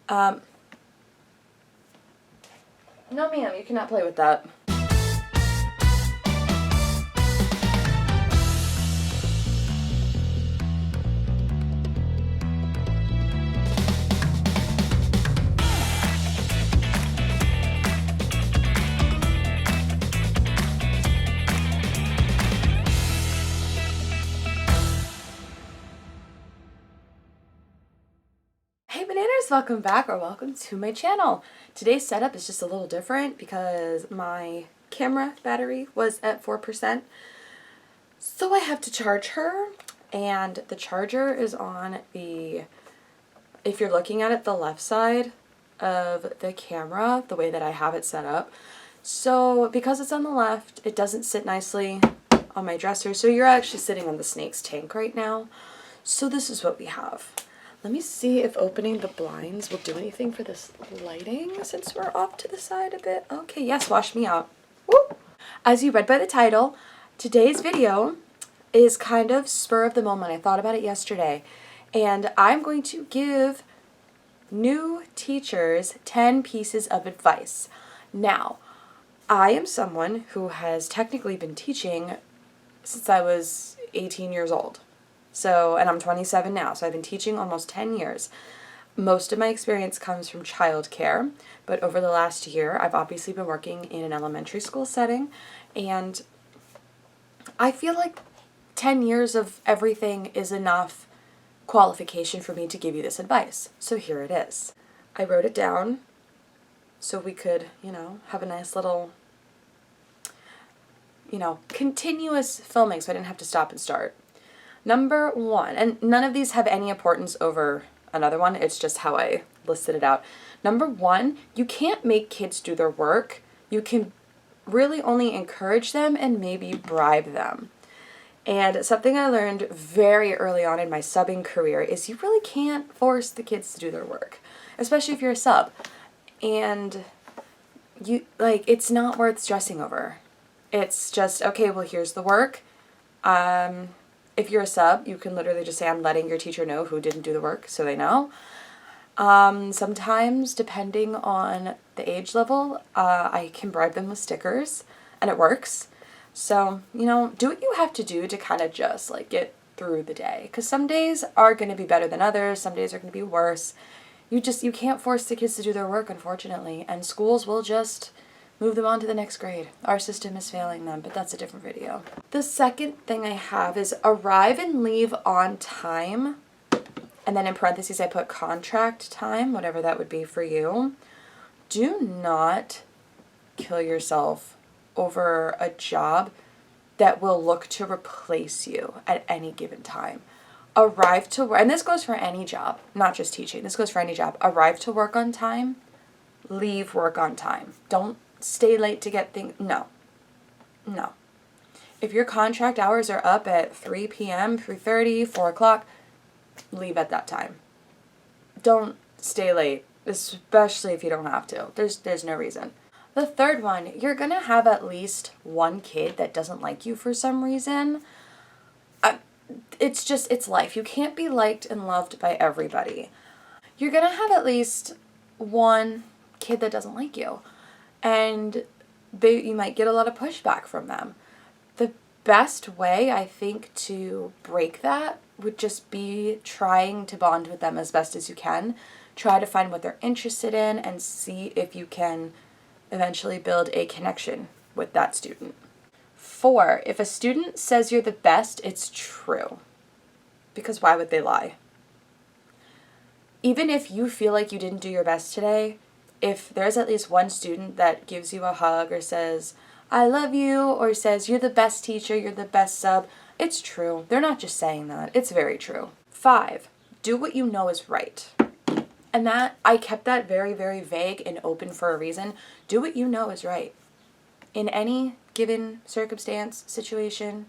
No ma'am, you cannot play with that. Hey bananas, welcome back or welcome to my channel. Today's setup is just a little different because my camera battery was at 4%. So I have to charge her, and the charger is on the, if you're looking at it, the left side of the camera, the way that I have it set up. So because it's on the left, it doesn't sit nicely on my dresser. So you're actually sitting on the snake's tank right now. So this is what we have. Let me see if opening the blinds will do anything for this lighting since we're off to the side a bit. Okay, yes, wash me out. Woo! As you read by the title, today's video is kind of spur of the moment. I thought about it yesterday, and I'm going to give new teachers 10 pieces of advice. Now, I am someone who has technically been teaching since I was 18 years old. So, and I'm 27 now, so I've been teaching almost 10 years. Most of my experience comes from childcare, but over the last year, I've obviously been working in an elementary school setting, and I feel like 10 years of everything is enough qualification for me to give you this advice. So here it is. I wrote it down so we could, have a nice little, continuous filming so I didn't have to stop and start. Number one, and none of these have any importance over another one, it's just how I listed it out. Number one, you can't make kids do their work. You can really only encourage them and maybe bribe them. And something I learned very early on in my subbing career is you really can't force the kids to do their work, especially if you're a sub. And it's not worth stressing over. It's just, okay, well, here's the work. If you're a sub, you can literally just say, I'm letting your teacher know who didn't do the work, so they know. Sometimes, depending on the age level, I can bribe them with stickers, and it works. So, do what you have to do to kind of just, get through the day. Because some days are going to be better than others, some days are going to be worse. You can't force the kids to do their work, unfortunately, and schools will just move them on to the next grade. Our system is failing them, but that's a different video. The second thing I have is arrive and leave on time. And then in parentheses, I put contract time, whatever that would be for you. Do not kill yourself over a job that will look to replace you at any given time. Arrive to work, and this goes for any job, not just teaching. This goes for any job. Arrive to work on time, leave work on time. Don't stay late to get things. No. If your contract hours are up at 3 p.m., 3:30, 4 o'clock, leave at that time. Don't stay late, especially if you don't have to. There's no reason. The third one, you're going to have at least one kid that doesn't like you for some reason. It's life. You can't be liked and loved by everybody. You're going to have at least one kid that doesn't like you. And you might get a lot of pushback from them. The best way, I think, to break that would just be trying to bond with them as best as you can. Try to find what they're interested in and see if you can eventually build a connection with that student. 4, if a student says you're the best, it's true. Because why would they lie? Even if you feel like you didn't do your best today, if there's at least one student that gives you a hug or says, I love you, or says, you're the best teacher, you're the best sub, it's true. They're not just saying that. It's very true. 5, do what you know is right. And that, I kept that very, very vague and open for a reason. Do what you know is right. In any given circumstance, situation,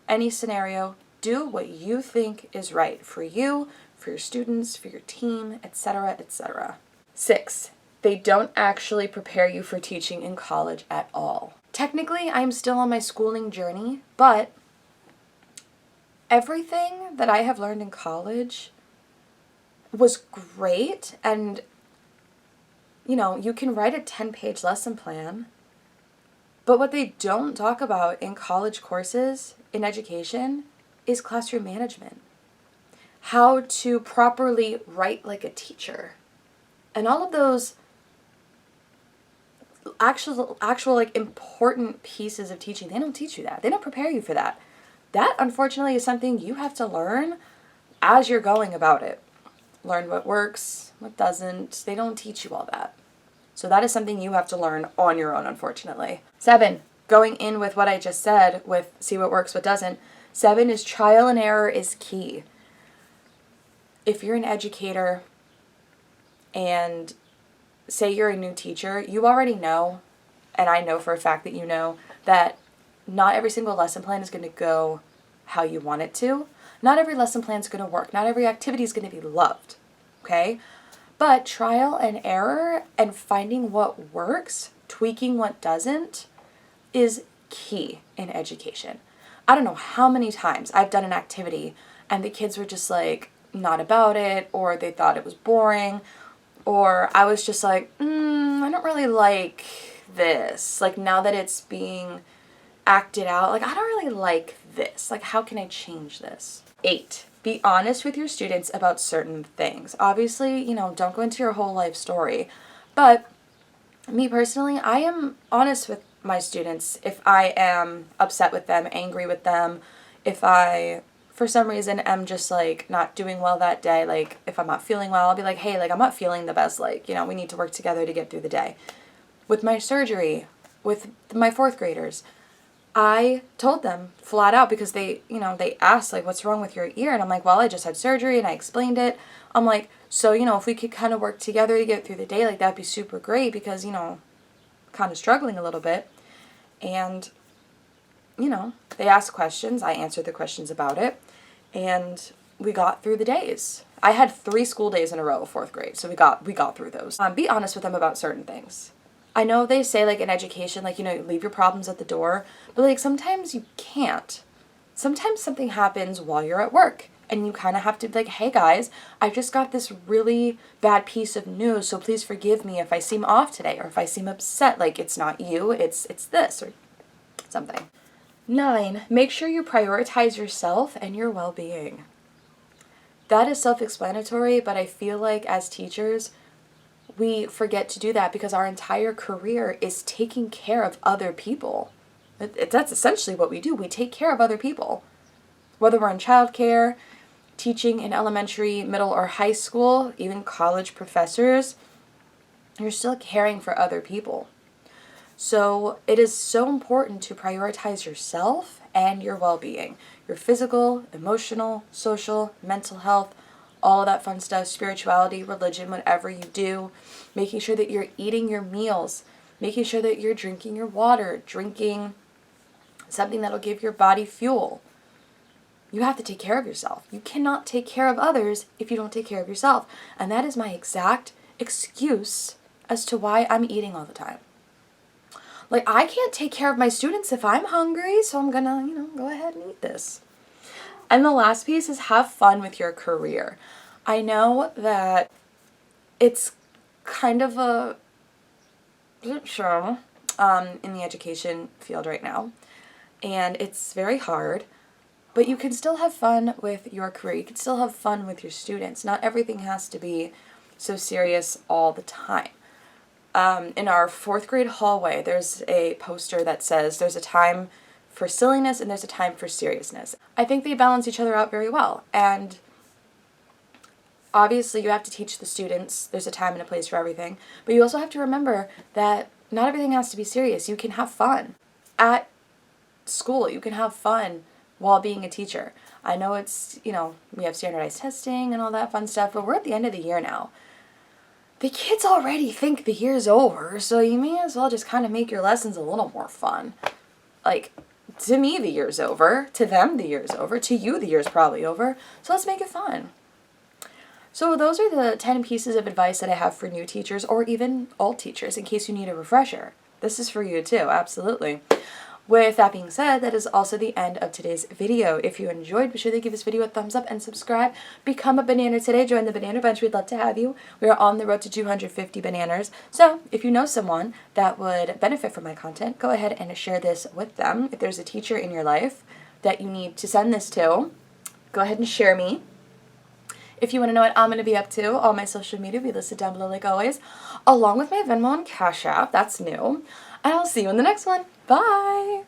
any scenario, do what you think is right for you, for your students, for your team, etc., etc. 6, they don't actually prepare you for teaching in college at all. Technically, I'm still on my schooling journey, but everything that I have learned in college was great, and You can write a 10-page lesson plan, but what they don't talk about in college courses in education is classroom management. How to properly write like a teacher. And all of those actual like important pieces of teaching, they don't teach you that. They don't prepare you for that. That, unfortunately, is something you have to learn as you're going about it. Learn what works, what doesn't. They don't teach you all that. So that is something you have to learn on your own, unfortunately. 7, going in with what I just said, with see what works, what doesn't. 7 is trial and error is key. If you're an educator and say you're a new teacher, you already know, and I know for a fact that you know, that not every single lesson plan is going to go how you want it to. Not every lesson plan is going to work. Not every activity is going to be loved. Okay? But trial and error and finding what works, tweaking what doesn't, is key in education. I don't know how many times I've done an activity and the kids were just like not about it, or they thought it was boring, or I was just like, I don't really like this. Like, now that it's being acted out, like, I don't really like this. Like, how can I change this? 8, be honest with your students about certain things. Obviously, don't go into your whole life story. But me personally, I am honest with my students if I am upset with them, angry with them, if I, for some reason, am just, like, not doing well that day. Like, if I'm not feeling well, I'll be like, hey, like, I'm not feeling the best. Like, we need to work together to get through the day. With my surgery, with my 4th graders, I told them flat out, because they asked, like, what's wrong with your ear? And I'm like, well, I just had surgery, and I explained it. I'm like, so, if we could kind of work together to get through the day, like, that'd be super great, because, kind of struggling a little bit. And, they asked questions. I answered the questions about it. And we got through the days. I had 3 school days in a row of 4th grade, so we got through those. Be honest with them about certain things. I know they say, like, in education, like, leave your problems at the door, but, like, sometimes you can't. Sometimes something happens while you're at work, and you kind of have to be like, hey, guys, I just got this really bad piece of news, so please forgive me if I seem off today, or if I seem upset, like, it's not you, it's this, or something. 9, make sure you prioritize yourself and your well-being. That is self-explanatory, but I feel like as teachers, we forget to do that because our entire career is taking care of other people. That's essentially what we do. We take care of other people. Whether we're in childcare, teaching in elementary, middle, or high school, even college professors, you're still caring for other people. So it is so important to prioritize yourself and your well-being. Your physical, emotional, social, mental health, all of that fun stuff, spirituality, religion, whatever you do, making sure that you're eating your meals, making sure that you're drinking your water, drinking something that'll give your body fuel. You have to take care of yourself. You cannot take care of others if you don't take care of yourself. And that is my exact excuse as to why I'm eating all the time. Like, I can't take care of my students if I'm hungry, so I'm gonna, go ahead and eat this. And the last piece is have fun with your career. I know that it's kind of a show in the education field right now, and it's very hard, but you can still have fun with your career. You can still have fun with your students. Not everything has to be so serious all the time. In our 4th grade hallway, there's a poster that says there's a time for silliness and there's a time for seriousness. I think they balance each other out very well. And obviously you have to teach the students there's a time and a place for everything, but you also have to remember that not everything has to be serious. You can have fun at school. You can have fun while being a teacher. I know it's, we have standardized testing and all that fun stuff, but we're at the end of the year now. The kids already think the year's over, so you may as well just kind of make your lessons a little more fun. Like, to me, the year's over. To them, the year's over. To you, the year's probably over. So let's make it fun. So those are the 10 pieces of advice that I have for new teachers, or even old teachers, in case you need a refresher. This is for you too, absolutely. With that being said, that is also the end of today's video. If you enjoyed, be sure to give this video a thumbs up and subscribe. Become a bananner today. Join the Bananner Bunch. We'd love to have you. We are on the road to 250 bananners. So if you know someone that would benefit from my content, go ahead and share this with them. If there's a teacher in your life that you need to send this to, go ahead and share me. If you want to know what I'm going to be up to, all my social media will be listed down below like always, along with my Venmo and Cashapp. That's new. And I'll see you in the next one. Bye!